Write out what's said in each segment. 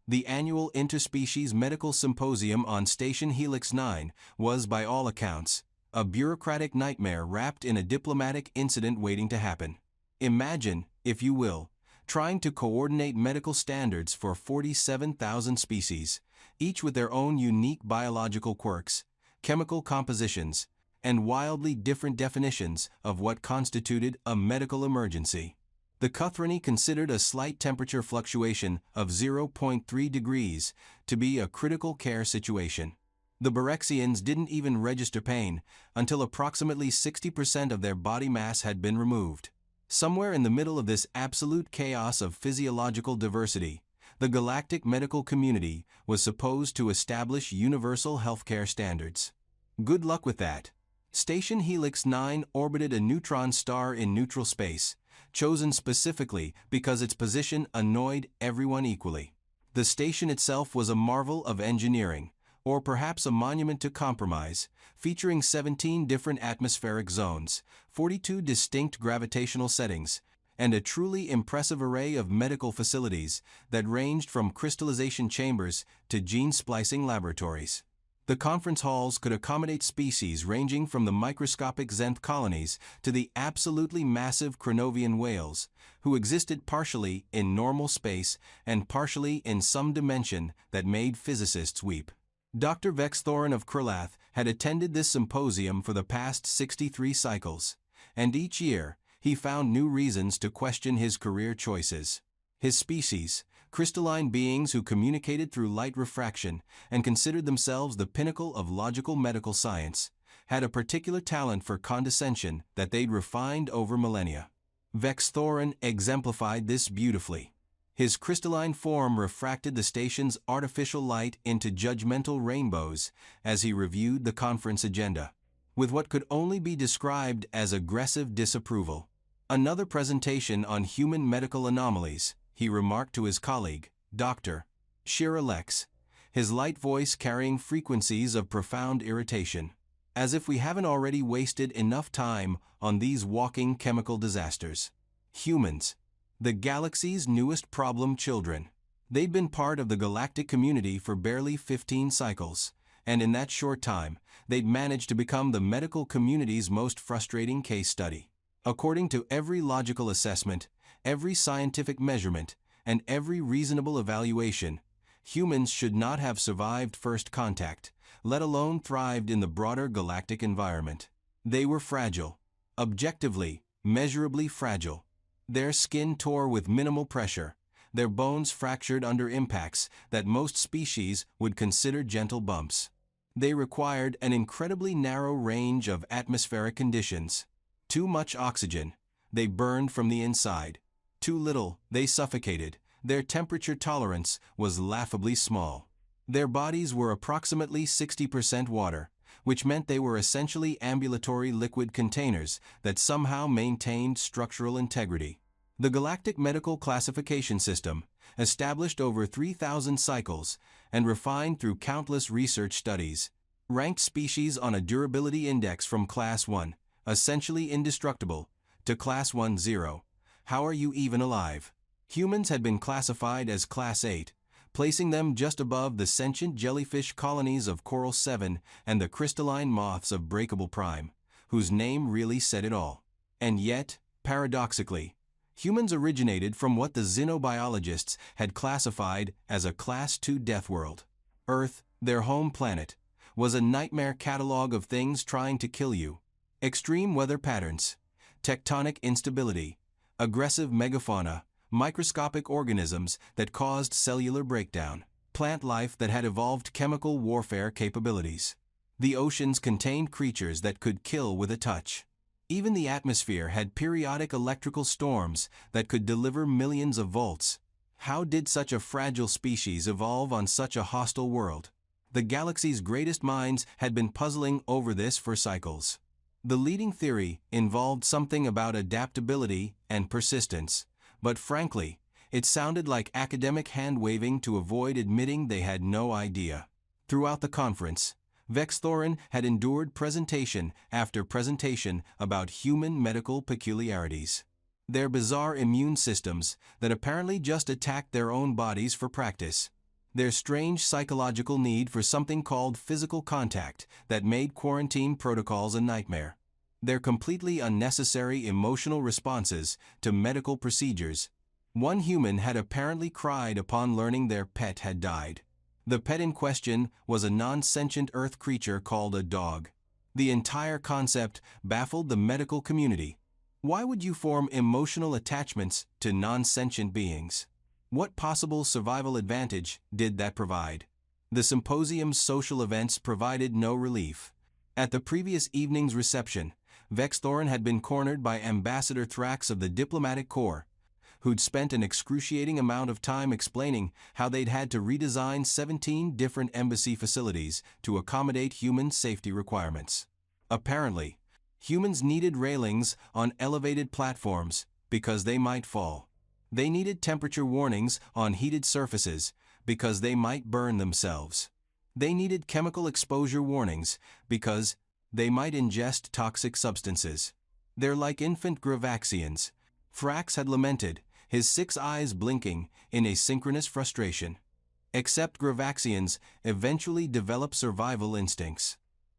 The annual Interspecies Medical Symposium on Station Helix 9 was, by all accounts, a bureaucratic nightmare wrapped in a diplomatic incident waiting to happen. Imagine, if you will, trying to coordinate medical standards for 47,000 species, each with their own unique biological quirks, chemical compositions, and wildly different definitions of what constituted a medical emergency. The Cuthrony considered a slight temperature fluctuation of 0.3 degrees to be a critical care situation. The Barexians didn't even register pain until approximately 60% of their body mass had been removed. Somewhere in the middle of this absolute chaos of physiological diversity, the galactic medical community was supposed to establish universal healthcare standards. Good luck with that. Station Helix 9 orbited a neutron star in neutral space, chosen specifically because its position annoyed everyone equally. The station itself was a marvel of engineering, or perhaps a monument to compromise, featuring 17 different atmospheric zones, 42 distinct gravitational settings, and a truly impressive array of medical facilities that ranged from crystallization chambers to gene splicing laboratories. The conference halls could accommodate species ranging from the microscopic xanth colonies to the absolutely massive Crenovian whales, who existed partially in normal space and partially in some dimension that made physicists weep. Dr. Vex Thorin of Krulath had attended this symposium for the past 63 cycles, and each year he found new reasons to question his career choices. His species, crystalline beings who communicated through light refraction and considered themselves the pinnacle of logical medical science, had a particular talent for condescension that they'd refined over millennia. Vex Thorin exemplified this beautifully. His crystalline form refracted the station's artificial light into judgmental rainbows as he reviewed the conference agenda, with what could only be described as aggressive disapproval. Another presentation on human medical anomalies, he remarked to his colleague, Dr. Shira Lex, his light voice carrying frequencies of profound irritation. As if we haven't already wasted enough time on these walking chemical disasters. Humans, the galaxy's newest problem children. They'd been part of the galactic community for barely 15 cycles, and in that short time, they'd managed to become the medical community's most frustrating case study. According to every logical assessment, every scientific measurement, and every reasonable evaluation, humans should not have survived first contact, let alone thrived in the broader galactic environment. They were fragile. Objectively, measurably fragile. Their skin tore with minimal pressure, their bones fractured under impacts that most species would consider gentle bumps. They required an incredibly narrow range of atmospheric conditions. Too much oxygen, they burned from the inside. Too little, they suffocated. Their temperature tolerance was laughably small. Their bodies were approximately 60% water, which meant they were essentially ambulatory liquid containers that somehow maintained structural integrity. The Galactic Medical Classification System, established over 3,000 cycles and refined through countless research studies, ranked species on a durability index from Class 1, essentially indestructible, to Class 1 0. How are you even alive? Humans had been classified as Class 8, placing them just above the sentient jellyfish colonies of Coral 7 and the crystalline moths of Breakable Prime, whose name really said it all. And yet, paradoxically, humans originated from what the xenobiologists had classified as a Class 2 death world. Earth, their home planet, was a nightmare catalog of things trying to kill you. Extreme weather patterns, tectonic instability, aggressive megafauna, microscopic organisms that caused cellular breakdown, plant life that had evolved chemical warfare capabilities. The oceans contained creatures that could kill with a touch. Even the atmosphere had periodic electrical storms that could deliver millions of volts. How did such a fragile species evolve on such a hostile world? The galaxy's greatest minds had been puzzling over this for cycles. The leading theory involved something about adaptability and persistence, but frankly, it sounded like academic hand-waving to avoid admitting they had no idea. Throughout the conference, Vex Thorin had endured presentation after presentation about human medical peculiarities. Their bizarre immune systems that apparently just attacked their own bodies for practice. Their strange psychological need for something called physical contact that made quarantine protocols a nightmare. Their completely unnecessary emotional responses to medical procedures. One human had apparently cried upon learning their pet had died. The pet in question was a non-sentient Earth creature called a dog. The entire concept baffled the medical community. Why would you form emotional attachments to non-sentient beings? What possible survival advantage did that provide? The symposium's social events provided no relief. At the previous evening's reception, Vex Thorin had been cornered by Ambassador Thrax of the Diplomatic Corps, who'd spent an excruciating amount of time explaining how they'd had to redesign 17 different embassy facilities to accommodate human safety requirements. Apparently, humans needed railings on elevated platforms because they might fall. They needed temperature warnings on heated surfaces because they might burn themselves. They needed chemical exposure warnings because they might ingest toxic substances. They're like infant Gravaxians, Thrax had lamented, his 6 eyes blinking in asynchronous frustration. Except Gravaxians eventually develop survival instincts.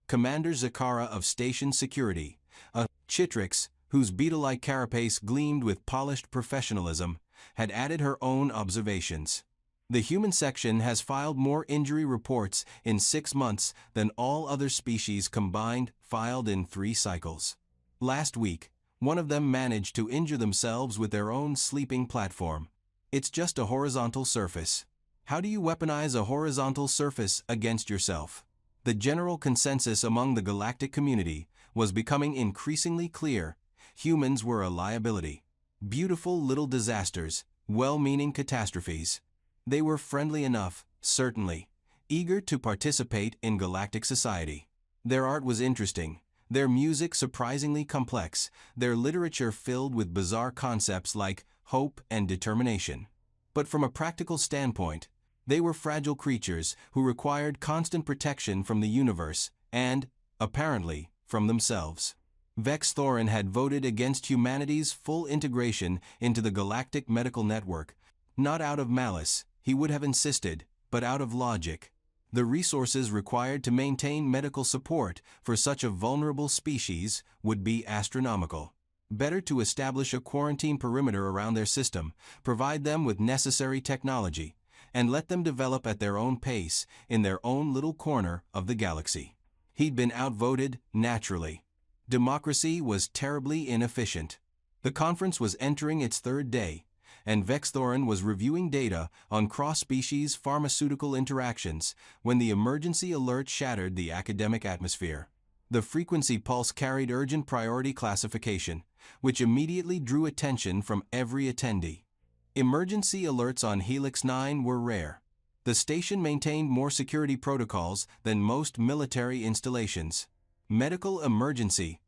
Commander Zakara of Station Security, a Chitrix whose beetle-like carapace gleamed with polished professionalism, had added her own observations. The human section has filed more injury reports in 6 months than all other species combined filed in 3 cycles. Last week, one of them managed to injure themselves with their own sleeping platform. It's just a horizontal surface. How do you weaponize a horizontal surface against yourself? The general consensus among the galactic community was becoming increasingly clear. Humans were a liability. Beautiful little disasters, well-meaning catastrophes. They were friendly enough, certainly, eager to participate in galactic society. Their art was interesting, their music surprisingly complex, their literature filled with bizarre concepts like hope and determination. But from a practical standpoint, they were fragile creatures who required constant protection from the universe and, apparently, from themselves. Vex Thorin had voted against humanity's full integration into the galactic medical network, not out of malice, he would have insisted, but out of logic. The resources required to maintain medical support for such a vulnerable species would be astronomical. Better to establish a quarantine perimeter around their system, provide them with necessary technology, and let them develop at their own pace in their own little corner of the galaxy. He'd been outvoted, naturally. Democracy was terribly inefficient. The conference was entering its 3rd day, and Vex Thorin was reviewing data on cross-species pharmaceutical interactions when the emergency alert shattered the academic atmosphere. The frequency pulse carried urgent priority classification, which immediately drew attention from every attendee. Emergency alerts on Helix 9 were rare. The station maintained more security protocols than most military installations. Medical emergency.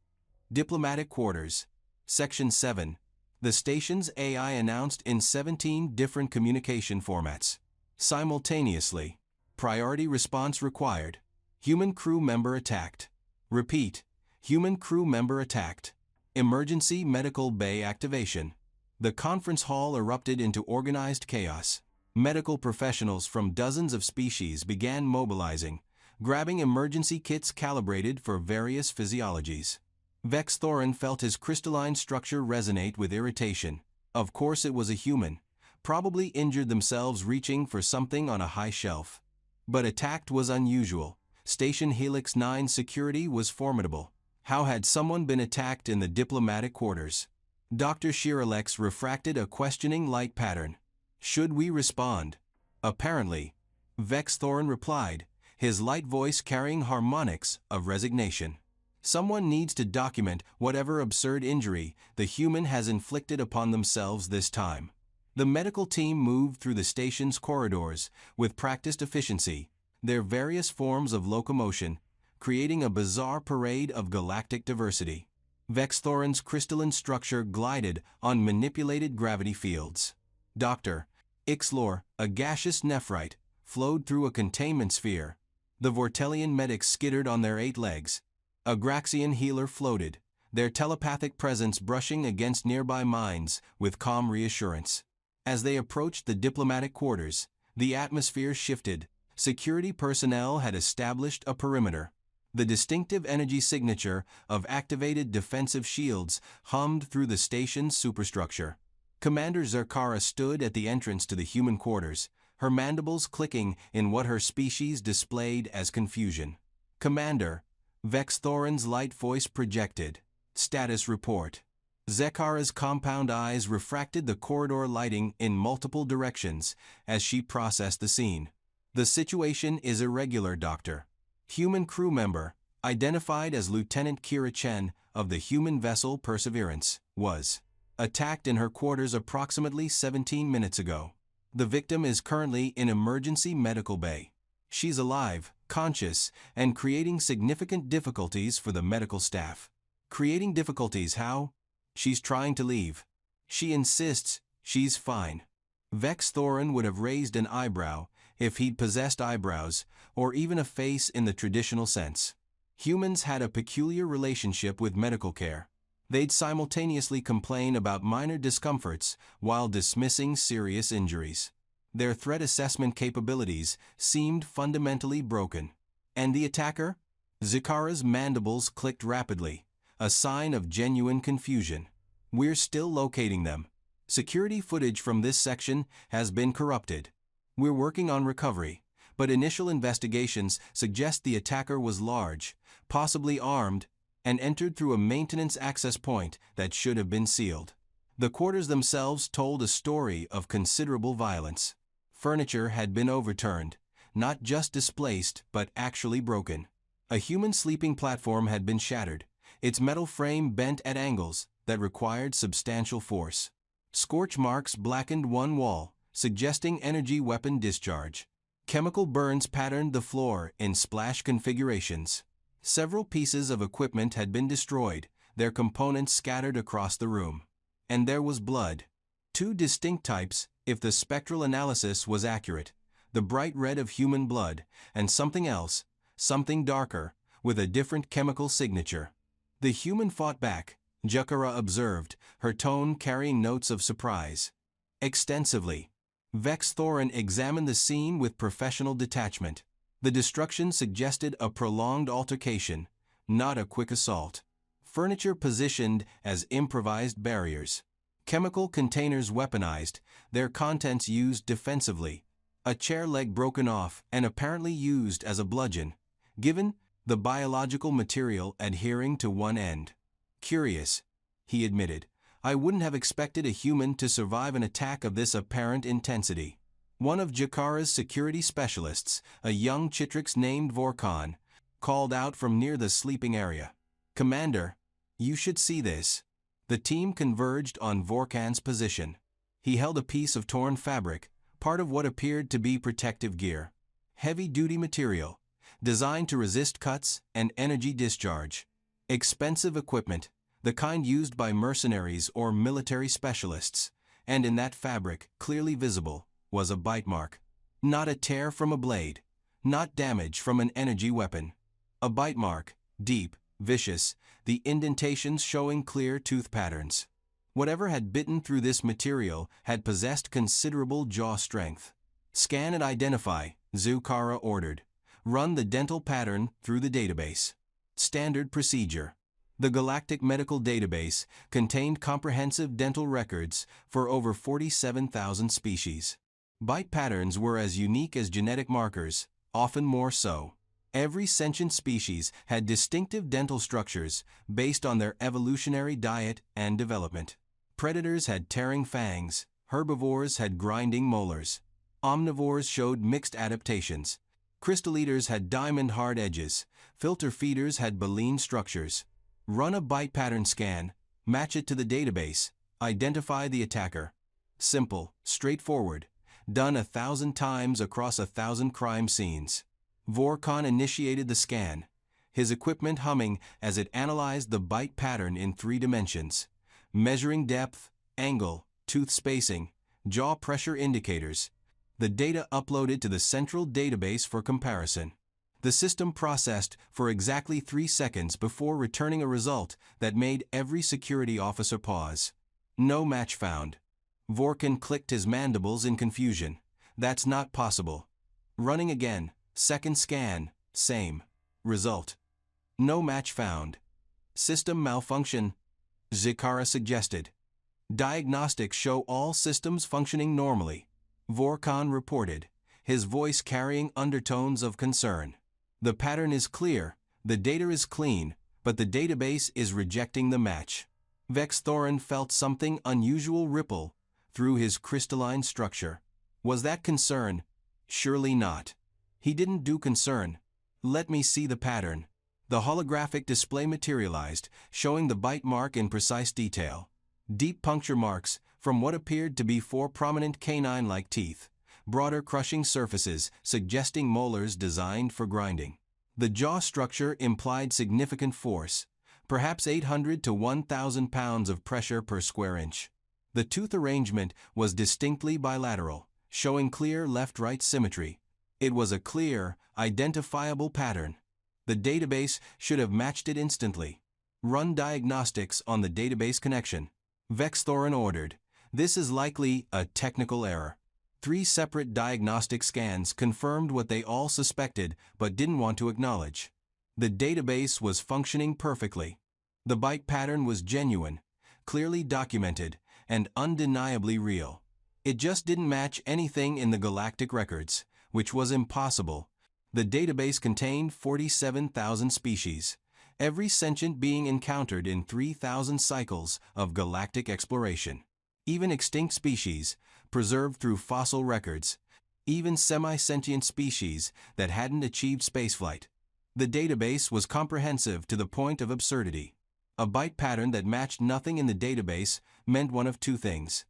Diplomatic quarters. Section 7. The station's AI announced in 17 different communication formats. Simultaneously. Priority response required. Human crew member attacked. Repeat. Human crew member attacked. Emergency medical bay activation. The conference hall erupted into organized chaos. Medical professionals from dozens of species began mobilizing, grabbing emergency kits calibrated for various physiologies. Vex Thorin felt his crystalline structure resonate with irritation. Of course it was a human, probably injured themselves reaching for something on a high shelf. But attacked was unusual. Station Helix 9 security was formidable. How had someone been attacked in the diplomatic quarters? Dr. Shiralex refracted a questioning light pattern. Should we respond? Apparently. Vex Thorin replied, his light voice carrying harmonics of resignation. Someone needs to document whatever absurd injury the human has inflicted upon themselves this time. The medical team moved through the station's corridors with practiced efficiency, their various forms of locomotion, creating a bizarre parade of galactic diversity. Vex Thorin's crystalline structure glided on manipulated gravity fields. Dr. Ixlor, a gaseous nephrite, flowed through a containment sphere. The Vortelian medics skittered on their 8 legs. A Graxian healer floated, their telepathic presence brushing against nearby minds with calm reassurance. As they approached the diplomatic quarters, The atmosphere shifted. Security personnel had established a perimeter. The distinctive energy signature of activated defensive shields hummed through the station's superstructure. Commander Zerkara stood at the entrance to the human quarters, her mandibles clicking in what her species displayed as confusion. "Commander," Vex Thorin's light voice projected. "Status report." Zekara's compound eyes refracted the corridor lighting in multiple directions as she processed the scene. "The situation is irregular, Doctor. Human crew member, identified as Lieutenant Kira Chen of the human vessel Perseverance, was attacked in her quarters approximately 17 minutes ago. The victim is currently in emergency medical bay. She's alive, conscious, and creating significant difficulties for the medical staff." "Creating difficulties how?" "She's trying to leave. She insists she's fine." Vex Thorin would have raised an eyebrow if he'd possessed eyebrows, or even a face in the traditional sense. Humans had a peculiar relationship with medical care. They'd simultaneously complain about minor discomforts while dismissing serious injuries. Their threat assessment capabilities seemed fundamentally broken. "And the attacker?" Zekara's mandibles clicked rapidly, a sign of genuine confusion. "We're still locating them. Security footage from this section has been corrupted. We're working on recovery, but initial investigations suggest the attacker was large, possibly armed, and entered through a maintenance access point that should have been sealed." The quarters themselves told a story of considerable violence. Furniture had been overturned, not just displaced but actually broken. A human sleeping platform had been shattered, its metal frame bent at angles that required substantial force. Scorch marks blackened one wall, suggesting energy weapon discharge. Chemical burns patterned the floor in splash configurations. Several pieces of equipment had been destroyed, their components scattered across the room. And there was blood. Two distinct types, if the spectral analysis was accurate: the bright red of human blood, and something else, something darker, with a different chemical signature. "The human fought back," Zekara observed, her tone carrying notes of surprise. "Extensively." Vex Thorin examined the scene with professional detachment. The destruction suggested a prolonged altercation, not a quick assault. Furniture positioned as improvised barriers. Chemical containers weaponized, their contents used defensively. A chair leg broken off and apparently used as a bludgeon, given the biological material adhering to one end. "Curious," he admitted. "I wouldn't have expected a human to survive an attack of this apparent intensity." One of Jakara's security specialists, a young Chitrix named Vorkon, called out from near the sleeping area. "Commander, you should see this." The team converged on Vorkan's position. He held a piece of torn fabric, part of what appeared to be protective gear. Heavy-duty material, designed to resist cuts and energy discharge. Expensive equipment, the kind used by mercenaries or military specialists, and in that fabric, clearly visible, was a bite mark. Not a tear from a blade, not damage from an energy weapon. A bite mark, deep, vicious, the indentations showing clear tooth patterns. Whatever had bitten through this material had possessed considerable jaw strength. "Scan and identify," Zekara ordered. "Run the dental pattern through the database." Standard procedure. The Galactic Medical Database contained comprehensive dental records for over 47,000 species. Bite patterns were as unique as genetic markers, often more so. Every sentient species had distinctive dental structures based on their evolutionary diet and development. Predators had tearing fangs, herbivores had grinding molars. Omnivores showed mixed adaptations. Crystal eaters had diamond-hard edges, filter feeders had baleen structures. Run a bite pattern scan, match it to the database, identify the attacker. Simple, straightforward, done 1,000 times across 1,000 crime scenes. Vorkon initiated the scan, his equipment humming as it analyzed the bite pattern in 3 dimensions, measuring depth, angle, tooth spacing, jaw pressure indicators. The data uploaded to the central database for comparison. The system processed for exactly 3 seconds before returning a result that made every security officer pause. No match found. Vorkan clicked his mandibles in confusion. That's not possible. Running again, second scan, same. Result. No match found. System malfunction, Zikara suggested. Diagnostics show all systems functioning normally, Vorkon reported, his voice carrying undertones of concern. The pattern is clear, the data is clean, but the database is rejecting the match. Vexthorin felt something unusual ripple through his crystalline structure. Was that concern? Surely not. He didn't do concern. Let me see the pattern. The holographic display materialized, showing the bite mark in precise detail. Deep puncture marks, from what appeared to be 4 prominent canine-like teeth, broader crushing surfaces suggesting molars designed for grinding. The jaw structure implied significant force, perhaps 800 to 1,000 pounds of pressure per square inch. The tooth arrangement was distinctly bilateral, showing clear left-right symmetry. It was a clear, identifiable pattern. The database should have matched it instantly. Run diagnostics on the database connection. Vexthorin ordered. This is likely a technical error. 3 separate diagnostic scans confirmed what they all suspected but didn't want to acknowledge. The database was functioning perfectly. The bite pattern was genuine, clearly documented, and undeniably real. It just didn't match anything in the galactic records, which was impossible. The database contained 47,000 species, every sentient being encountered in 3,000 cycles of galactic exploration. Even extinct species, preserved through fossil records, even semi-sentient species that hadn't achieved spaceflight. The database was comprehensive to the point of absurdity. A bite pattern that matched nothing in the database meant one of 2 things.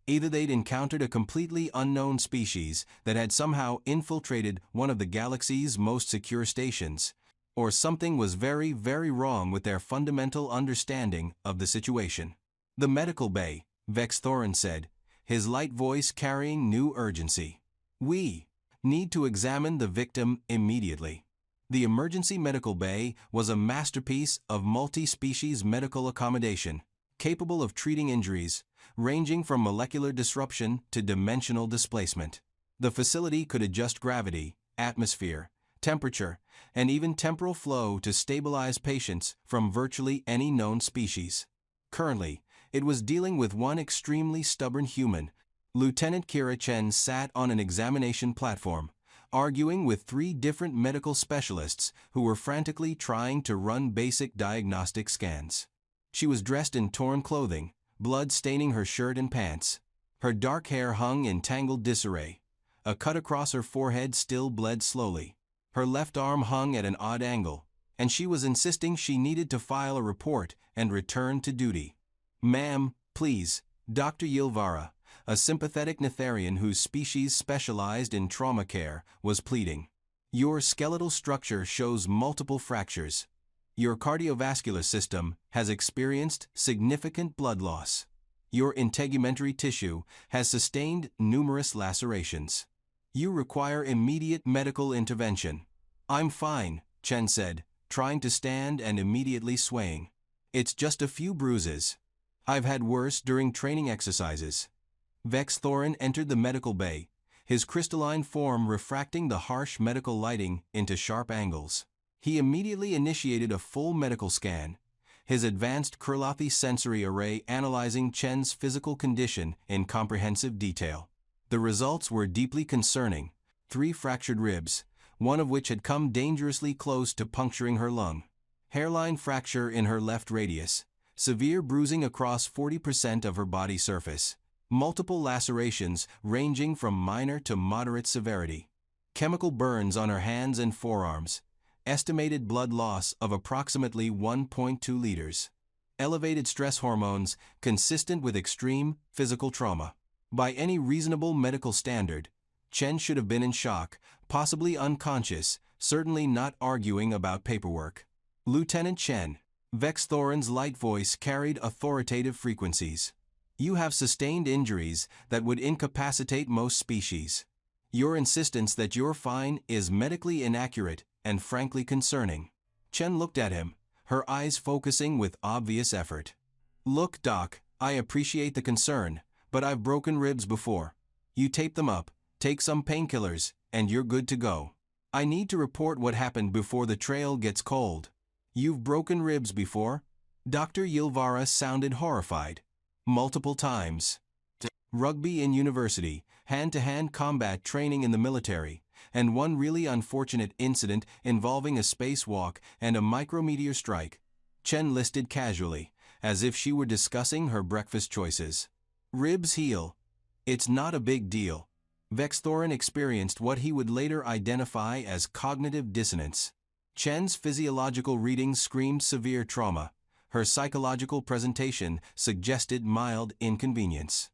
Either they'd encountered a completely unknown species that had somehow infiltrated one of the galaxy's most secure stations, or something was very, very wrong with their fundamental understanding of the situation. The medical bay, Vexthorin said, his light voice carrying new urgency. We need to examine the victim immediately. The emergency medical bay was a masterpiece of multi-species medical accommodation, capable of treating injuries, ranging from molecular disruption to dimensional displacement. The facility could adjust gravity, atmosphere, temperature, and even temporal flow to stabilize patients from virtually any known species. Currently, it was dealing with one extremely stubborn human. Lieutenant Kira Chen sat on an examination platform, arguing with 3 different medical specialists who were frantically trying to run basic diagnostic scans. She was dressed in torn clothing, blood staining her shirt and pants. Her dark hair hung in tangled disarray. A cut across her forehead still bled slowly. Her left arm hung at an odd angle, and she was insisting she needed to file a report and return to duty. "Ma'am, please," Dr. Yilvara, a sympathetic Netherian whose species specialized in trauma care, was pleading. "Your skeletal structure shows multiple fractures. Your cardiovascular system has experienced significant blood loss. Your integumentary tissue has sustained numerous lacerations. You require immediate medical intervention." "I'm fine," Chen said, trying to stand and immediately swaying. "It's just a few bruises. I've had worse during training exercises." Vexthorin entered the medical bay, his crystalline form refracting the harsh medical lighting into sharp angles. He immediately initiated a full medical scan, his advanced Kurlathi sensory array analyzing Chen's physical condition in comprehensive detail. The results were deeply concerning: 3 fractured ribs, one of which had come dangerously close to puncturing her lung. Hairline fracture in her left radius, severe bruising across 40% of her body surface, multiple lacerations ranging from minor to moderate severity, chemical burns on her hands and forearms, estimated blood loss of approximately 1.2 liters, elevated stress hormones consistent with extreme physical trauma. By any reasonable medical standard, Chen should have been in shock, possibly unconscious, certainly not arguing about paperwork. "Lieutenant Chen," Vexthorin's light voice carried authoritative frequencies. "You have sustained injuries that would incapacitate most species. Your insistence that you're fine is medically inaccurate and frankly concerning." Chen looked at him, her eyes focusing with obvious effort. "Look, Doc, I appreciate the concern, but I've broken ribs before. You tape them up, Take some painkillers, and you're good to go. I need to report what happened before the trail gets cold. You've broken ribs before? Dr. Yilvara sounded horrified. Multiple times. Rugby in university, hand-to-hand combat training in the military, and one really unfortunate incident involving a spacewalk and a micrometeor strike. Chen listed casually, as if she were discussing her breakfast choices. Ribs heal. It's not a big deal. Vexthorin experienced what he would later identify as cognitive dissonance. Chen's physiological readings screamed severe trauma. Her psychological presentation suggested mild inconvenience.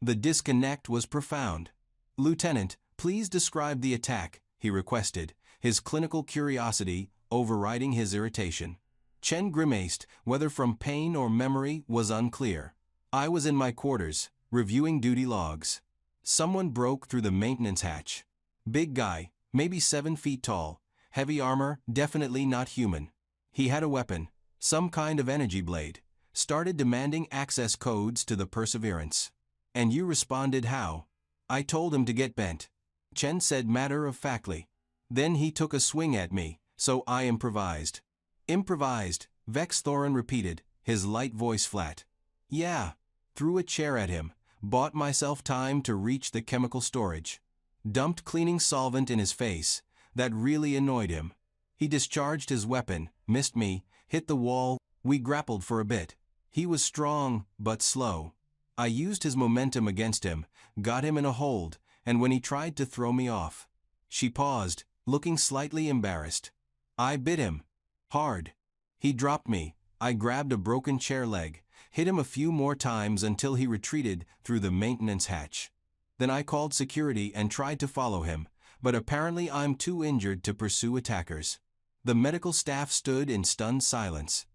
The disconnect was profound. "Lieutenant, please describe the attack," he requested, his clinical curiosity overriding his irritation. Chen grimaced, whether from pain or memory was unclear. "I was in my quarters, reviewing duty logs. Someone broke through the maintenance hatch. Big guy, maybe 7 feet tall, heavy armor, definitely not human. He had a weapon, some kind of energy blade, started demanding access codes to the Perseverance. And you responded how?" "I told him to get bent," Chen said matter-of-factly. "Then he took a swing at me, so I improvised." "Improvised," Vexthorin repeated, his light voice flat. "Yeah. Threw a chair at him, bought myself time to reach the chemical storage. Dumped cleaning solvent in his face. That really annoyed him. He discharged his weapon, missed me, hit the wall. We grappled for a bit. He was strong, but slow. I used his momentum against him, got him in a hold, and when he tried to throw me off." She paused, looking slightly embarrassed. "I bit him. Hard. He dropped me. I grabbed a broken chair leg, hit him a few more times until he retreated through the maintenance hatch. Then I called security and tried to follow him, but apparently I'm too injured to pursue attackers." The medical staff stood in stunned silence.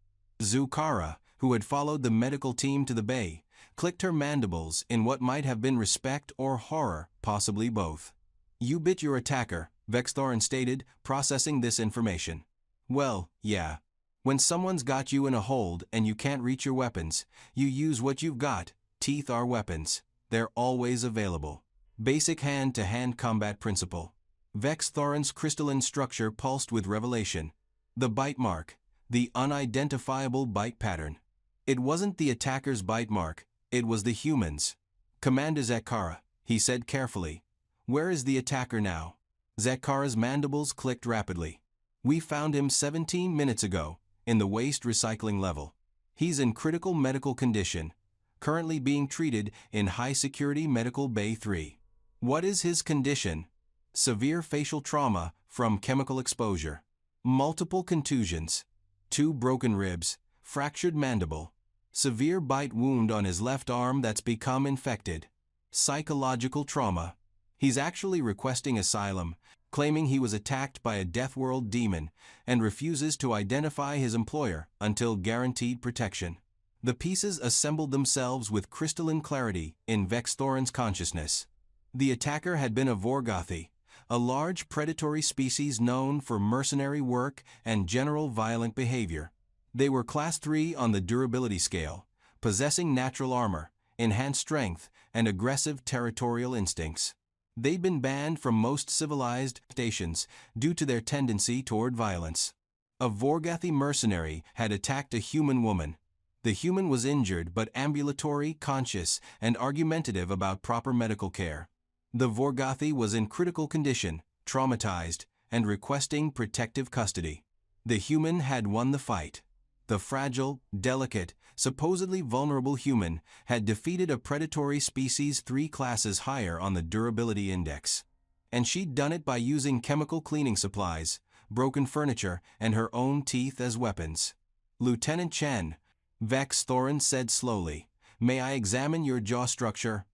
Zukara, who had followed the medical team to the bay, clicked her mandibles in what might have been respect or horror, possibly both. "You bit your attacker," Vexthorin stated, processing this information. "Well, yeah. When someone's got you in a hold and you can't reach your weapons, you use what you've got. Teeth are weapons. They're always available. Basic hand-to-hand combat principle." Vexthorin's crystalline structure pulsed with revelation. The bite mark. The unidentifiable bite pattern. It wasn't the attacker's bite mark, it was the human's. "Commander Zakara," he said carefully. "Where is the attacker now?" Zakara's mandibles clicked rapidly. "We found him 17 minutes ago, in the waste recycling level. He's in critical medical condition, currently being treated in high-security medical Bay 3. "What is his condition?" "Severe facial trauma from chemical exposure. Multiple contusions. 2 broken ribs, fractured mandible. Severe bite wound on his left arm that's become infected. Psychological trauma. He's actually requesting asylum, claiming he was attacked by a Death World demon, and refuses to identify his employer until guaranteed protection." The pieces assembled themselves with crystalline clarity in Vexthorin's consciousness. The attacker had been a Vorgothi, a large predatory species known for mercenary work and general violent behavior. They were Class 3 on the durability scale, possessing natural armor, enhanced strength, and aggressive territorial instincts. They'd been banned from most civilized stations due to their tendency toward violence. A Vorgothi mercenary had attacked a human woman. The human was injured but ambulatory, conscious, and argumentative about proper medical care. The Vorgothi was in critical condition, traumatized, and requesting protective custody. The human had won the fight. The fragile, delicate, supposedly vulnerable human had defeated a predatory species 3 classes higher on the durability index. And she'd done it by using chemical cleaning supplies, broken furniture, and her own teeth as weapons. "Lieutenant Chen," Vexthorin said slowly, "may I examine your jaw structure?"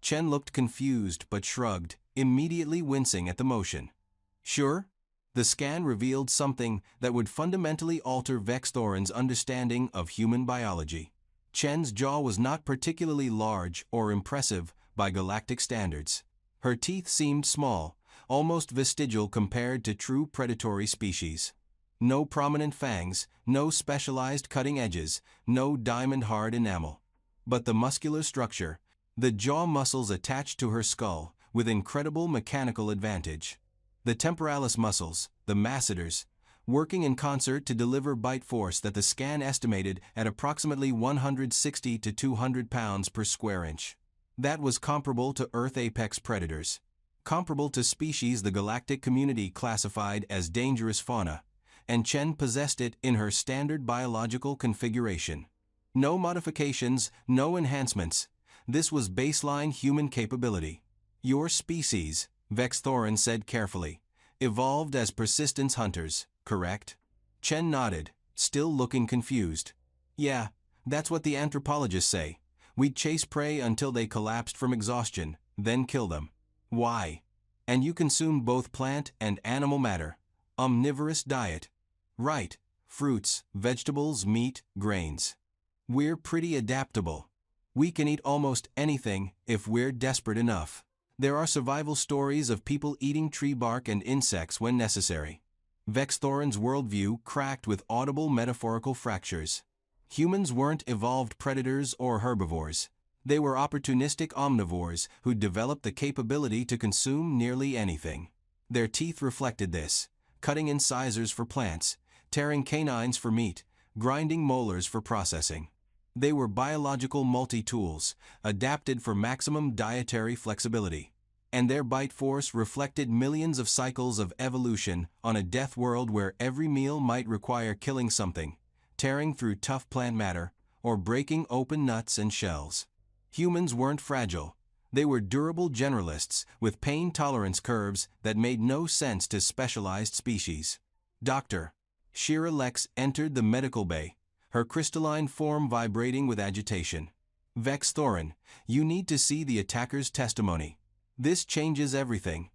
Chen looked confused but shrugged, immediately wincing at the motion. "Sure?" The scan revealed something that would fundamentally alter Vexthorin's understanding of human biology. Chen's jaw was not particularly large or impressive by galactic standards. Her teeth seemed small, almost vestigial compared to true predatory species. No prominent fangs, no specialized cutting edges, no diamond-hard enamel. But the muscular structure, the jaw muscles attached to her skull, with incredible mechanical advantage. The temporalis muscles, the masseters, working in concert to deliver bite force that the scan estimated at approximately 160 to 200 pounds per square inch. That was comparable to Earth apex predators. Comparable to species the galactic community classified as dangerous fauna, and Chen possessed it in her standard biological configuration. No modifications, no enhancements. This was baseline human capability. Your species, Vex Thorin said carefully, evolved as persistence hunters, correct? Chen nodded, still looking confused. Yeah, that's what the anthropologists say. We'd chase prey until they collapsed from exhaustion, then kill them. Why? And you consume both plant and animal matter. Omnivorous diet. Right, fruits, vegetables, meat, grains. We're pretty adaptable. We can eat almost anything if we're desperate enough. There are survival stories of people eating tree bark and insects when necessary. Vex Thorin's worldview cracked with audible metaphorical fractures. Humans weren't evolved predators or herbivores. They were opportunistic omnivores who developed the capability to consume nearly anything. Their teeth reflected this, cutting incisors for plants, tearing canines for meat, grinding molars for processing. They were biological multi-tools, adapted for maximum dietary flexibility. And their bite force reflected millions of cycles of evolution on a death world where every meal might require killing something, tearing through tough plant matter, or breaking open nuts and shells. Humans weren't fragile. They were durable generalists with pain tolerance curves that made no sense to specialized species. Dr. Shira Lex entered the medical bay, her crystalline form vibrating with agitation. Vex Thorin, you need to see the attacker's testimony. This changes everything.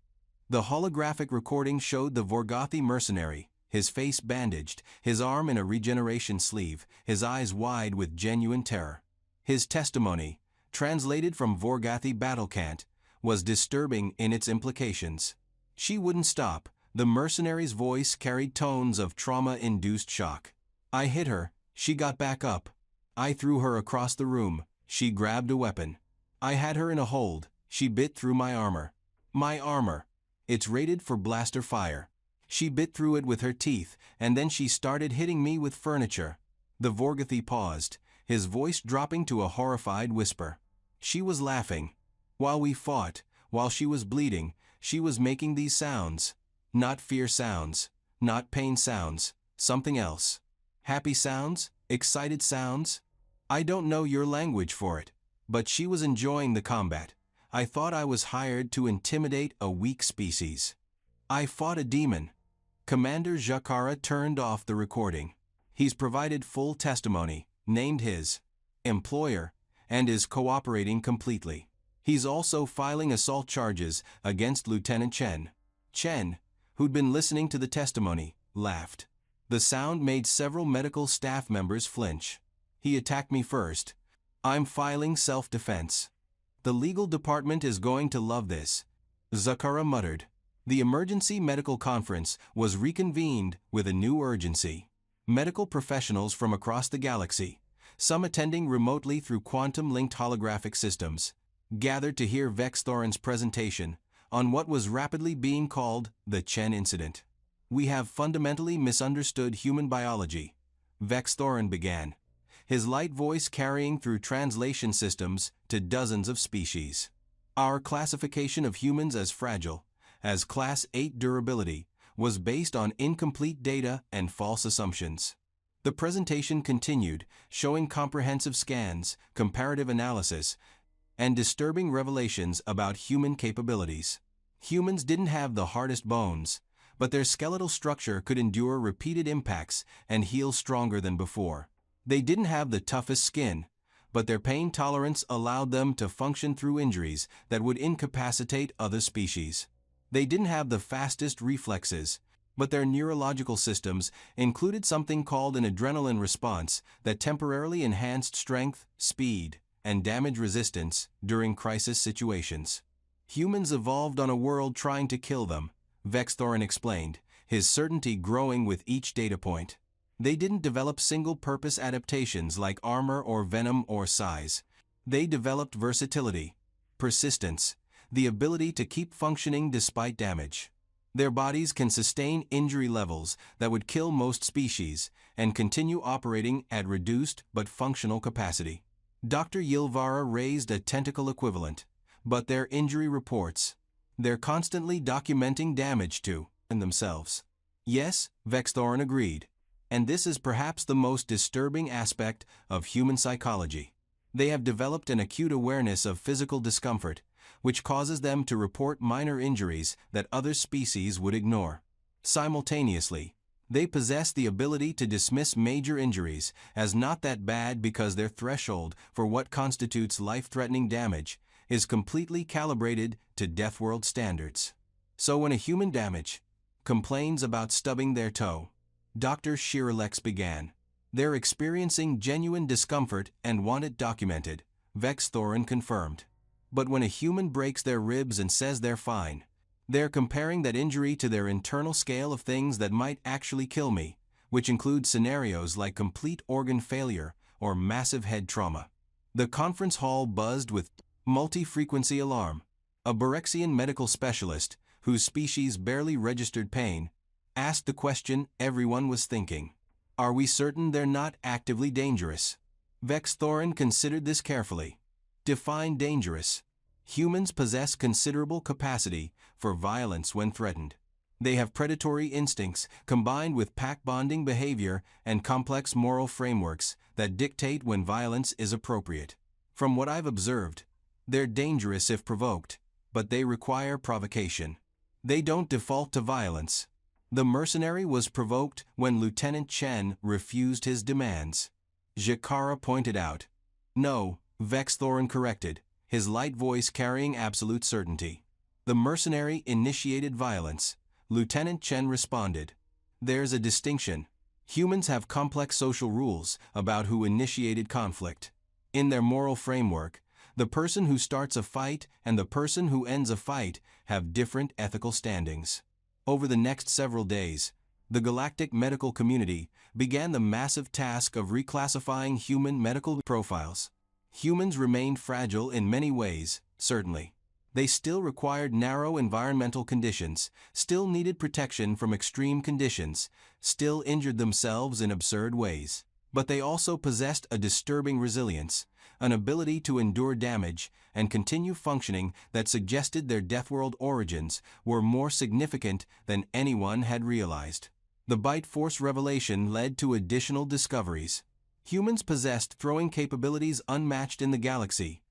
The holographic recording showed the Vorgothi mercenary, his face bandaged, his arm in a regeneration sleeve, his eyes wide with genuine terror. His testimony, translated from Vorgothi battle cant, was disturbing in its implications. She wouldn't stop. The mercenary's voice carried tones of trauma-induced shock. I hit her. She got back up. I threw her across the room. She grabbed a weapon. I had her in a hold. She bit through my armor. My armor. It's rated for blaster fire. She bit through it with her teeth, and then she started hitting me with furniture. The Vorgothi paused, his voice dropping to a horrified whisper. She was laughing. While we fought, while she was bleeding, she was making these sounds. Not fear sounds, not pain sounds, something else. Happy sounds? Excited sounds? I don't know your language for it, but she was enjoying the combat. I thought I was hired to intimidate a weak species. I fought a demon. Commander Jakara turned off the recording. He's provided full testimony, named his employer, and is cooperating completely. He's also filing assault charges against Lieutenant Chen. Chen, who'd been listening to the testimony, laughed. The sound made several medical staff members flinch. He attacked me first. I'm filing self-defense. The legal department is going to love this, Zakara muttered. The emergency medical conference was reconvened with a new urgency. Medical professionals from across the galaxy, some attending remotely through quantum-linked holographic systems, gathered to hear Vex Thorin's presentation on what was rapidly being called the Chen incident. We have fundamentally misunderstood human biology, Vex Thorin began, his light voice carrying through translation systems to dozens of species. Our classification of humans as fragile, as Class 8 durability, was based on incomplete data and false assumptions. The presentation continued, showing comprehensive scans, comparative analysis, and disturbing revelations about human capabilities. Humans didn't have the hardest bones, but their skeletal structure could endure repeated impacts and heal stronger than before. They didn't have the toughest skin, but their pain tolerance allowed them to function through injuries that would incapacitate other species. They didn't have the fastest reflexes, but their neurological systems included something called an adrenaline response that temporarily enhanced strength, speed, and damage resistance during crisis situations. Humans evolved on a world trying to kill them, Vex Thorin explained, his certainty growing with each data point. They didn't develop single-purpose adaptations like armor or venom or size. They developed versatility, persistence. the ability to keep functioning despite damage. Their bodies can sustain injury levels that would kill most species and continue operating at reduced but functional capacity. Dr. Yilvara raised a tentacle equivalent, but their injury reports. They're constantly documenting damage to themselves. Yes, Vexthorin agreed. And this is perhaps the most disturbing aspect of human psychology. They have developed an acute awareness of physical discomfort, which causes them to report minor injuries that other species would ignore. Simultaneously, they possess the ability to dismiss major injuries as not that bad because their threshold for what constitutes life-threatening damage is completely calibrated to Death World standards. So when a human complains about stubbing their toe, Dr. Shiralex began. They're experiencing genuine discomfort and want it documented, Vexthorin confirmed. But when a human breaks their ribs and says they're fine, they're comparing that injury to their internal scale of things that might actually kill me, which include scenarios like complete organ failure or massive head trauma. The conference hall buzzed with multi-frequency alarm. A Borexian medical specialist, whose species barely registered pain, asked the question everyone was thinking. Are we certain they're not actively dangerous? Vexthorin considered this carefully. Define dangerous. Humans possess considerable capacity for violence when threatened. They have predatory instincts combined with pack-bonding behavior and complex moral frameworks that dictate when violence is appropriate. From what I've observed, they're dangerous if provoked, but they require provocation. They don't default to violence. The mercenary was provoked when Lieutenant Chen refused his demands. Jakara pointed out. No, Vexthorin corrected, his light voice carrying absolute certainty. The mercenary initiated violence. Lieutenant Chen responded. There's a distinction. Humans have complex social rules about who initiated conflict. In their moral framework, the person who starts a fight and the person who ends a fight have different ethical standings. Over the next several days, the galactic medical community began the massive task of reclassifying human medical profiles. Humans remained fragile in many ways, certainly. They still required narrow environmental conditions, still needed protection from extreme conditions, still injured themselves in absurd ways. But they also possessed a disturbing resilience, an ability to endure damage and continue functioning that suggested their Deathworld origins were more significant than anyone had realized. The Bite Force revelation led to additional discoveries. Humans possessed throwing capabilities unmatched in the galaxy,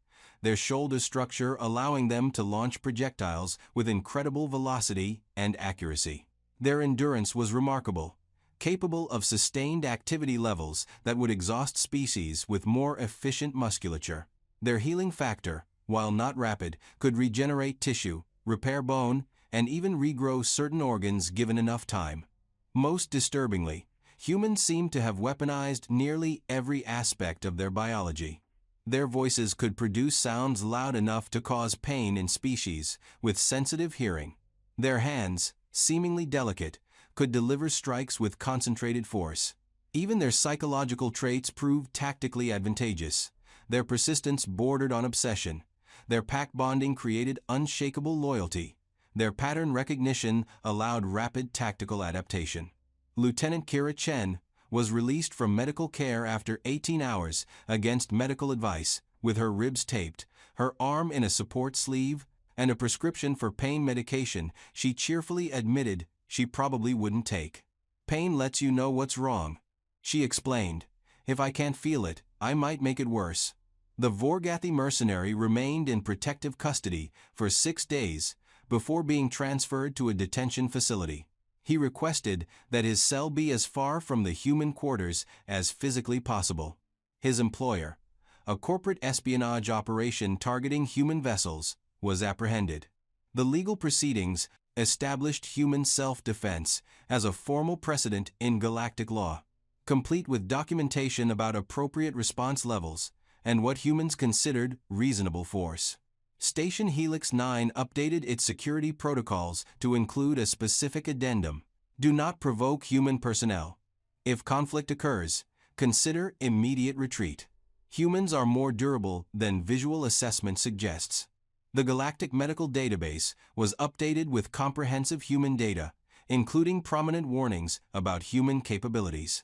their shoulder structure allowing them to launch projectiles with incredible velocity and accuracy. Their endurance was remarkable, capable of sustained activity levels that would exhaust species with more efficient musculature. Their healing factor, while not rapid, could regenerate tissue, repair bone, and even regrow certain organs given enough time. Most disturbingly, humans seem to have weaponized nearly every aspect of their biology. Their voices could produce sounds loud enough to cause pain in species with sensitive hearing. Their hands, seemingly delicate, could deliver strikes with concentrated force. Even their psychological traits proved tactically advantageous. Their persistence bordered on obsession. Their pack bonding created unshakable loyalty. Their pattern recognition allowed rapid tactical adaptation. Lieutenant Kira Chen was released from medical care after 18 hours against medical advice, with her ribs taped, her arm in a support sleeve, and a prescription for pain medication she cheerfully admitted she probably wouldn't take. Pain lets you know what's wrong, she explained. If I can't feel it, I might make it worse. The Vorgathi mercenary remained in protective custody for 6 days before being transferred to a detention facility. He requested that his cell be as far from the human quarters as physically possible. His employer, a corporate espionage operation targeting human vessels, was apprehended. The legal proceedings established human self-defense as a formal precedent in galactic law, complete with documentation about appropriate response levels and what humans considered reasonable force. Station Helix 9 updated its security protocols to include a specific addendum. Do not provoke human personnel. If conflict occurs, consider immediate retreat. Humans are more durable than visual assessment suggests. The Galactic Medical Database was updated with comprehensive human data, including prominent warnings about human capabilities.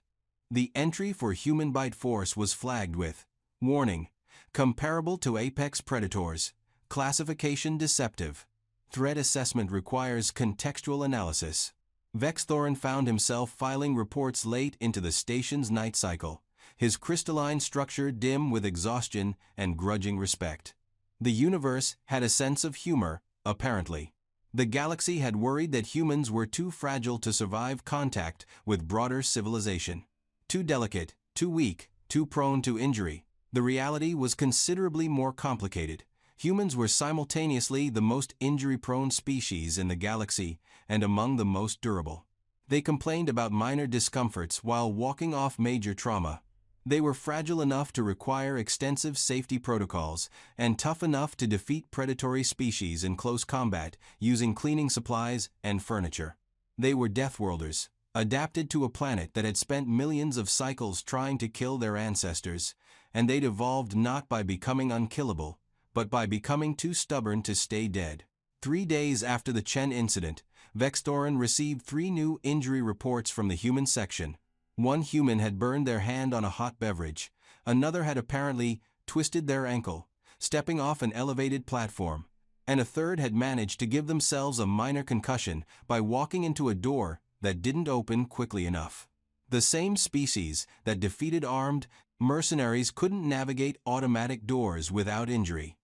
The entry for human bite force was flagged with warning, comparable to apex predators, classification deceptive. Threat assessment requires contextual analysis. Vexthorin found himself filing reports late into the station's night cycle, his crystalline structure dim with exhaustion and grudging respect. The universe had a sense of humor, apparently. The galaxy had worried that humans were too fragile to survive contact with broader civilization. Too delicate, too weak, too prone to injury. The reality was considerably more complicated. Humans were simultaneously the most injury-prone species in the galaxy and among the most durable. They complained about minor discomforts while walking off major trauma. They were fragile enough to require extensive safety protocols and tough enough to defeat predatory species in close combat using cleaning supplies and furniture. They were Deathworlders, adapted to a planet that had spent millions of cycles trying to kill their ancestors, and they'd evolved not by becoming unkillable, but by becoming too stubborn to stay dead. 3 days after the Chen incident, Vexthorin received 3 new injury reports from the human section. One human had burned their hand on a hot beverage, another had apparently twisted their ankle, stepping off an elevated platform, and a third had managed to give themselves a minor concussion by walking into a door that didn't open quickly enough. The same species that defeated armed mercenaries couldn't navigate automatic doors without injury.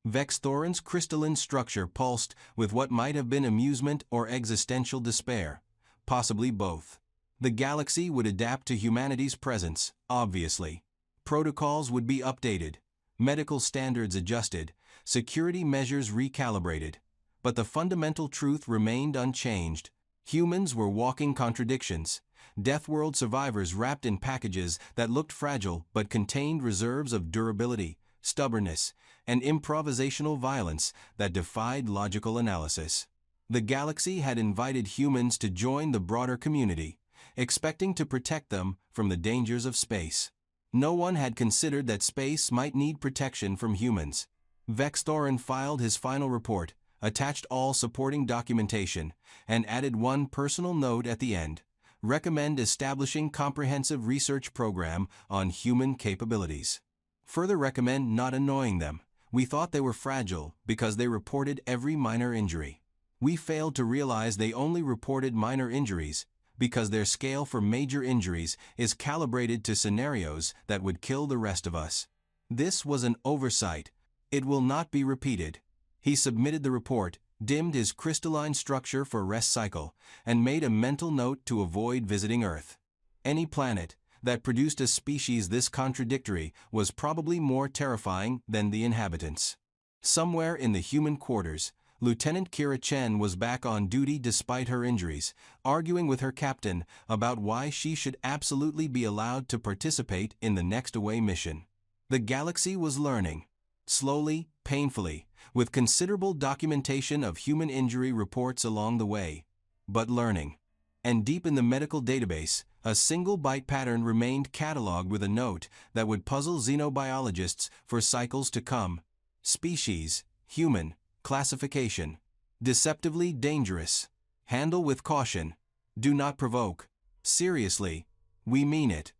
Vexthorin's crystalline structure pulsed with what might have been amusement or existential despair, possibly both. The galaxy would adapt to humanity's presence, obviously. Protocols would be updated, medical standards adjusted, security measures recalibrated. But the fundamental truth remained unchanged. Humans were walking contradictions. Deathworld survivors wrapped in packages that looked fragile but contained reserves of durability, stubbornness, and improvisational violence that defied logical analysis. The galaxy had invited humans to join the broader community, expecting to protect them from the dangers of space. No one had considered that space might need protection from humans. Vexthorin filed his final report, attached all supporting documentation, and added one personal note at the end. Recommend establishing comprehensive research program on human capabilities. Further recommend not annoying them. We thought they were fragile because they reported every minor injury. We failed to realize they only reported minor injuries because their scale for major injuries is calibrated to scenarios that would kill the rest of us. This was an oversight. It will not be repeated. He submitted the report, dimmed his crystalline structure for rest cycle, and made a mental note to avoid visiting Earth. Any planet that produced a species this contradictory was probably more terrifying than the inhabitants. Somewhere in the human quarters, Lieutenant Kira Chen was back on duty despite her injuries, arguing with her captain about why she should absolutely be allowed to participate in the next away mission. The galaxy was learning. Slowly, painfully, with considerable documentation of human injury reports along the way. But learning. And deep in the medical database, a single bite pattern remained catalogued with a note that would puzzle xenobiologists for cycles to come. Species, human, classification. Deceptively dangerous. Handle with caution. Do not provoke. Seriously, we mean it.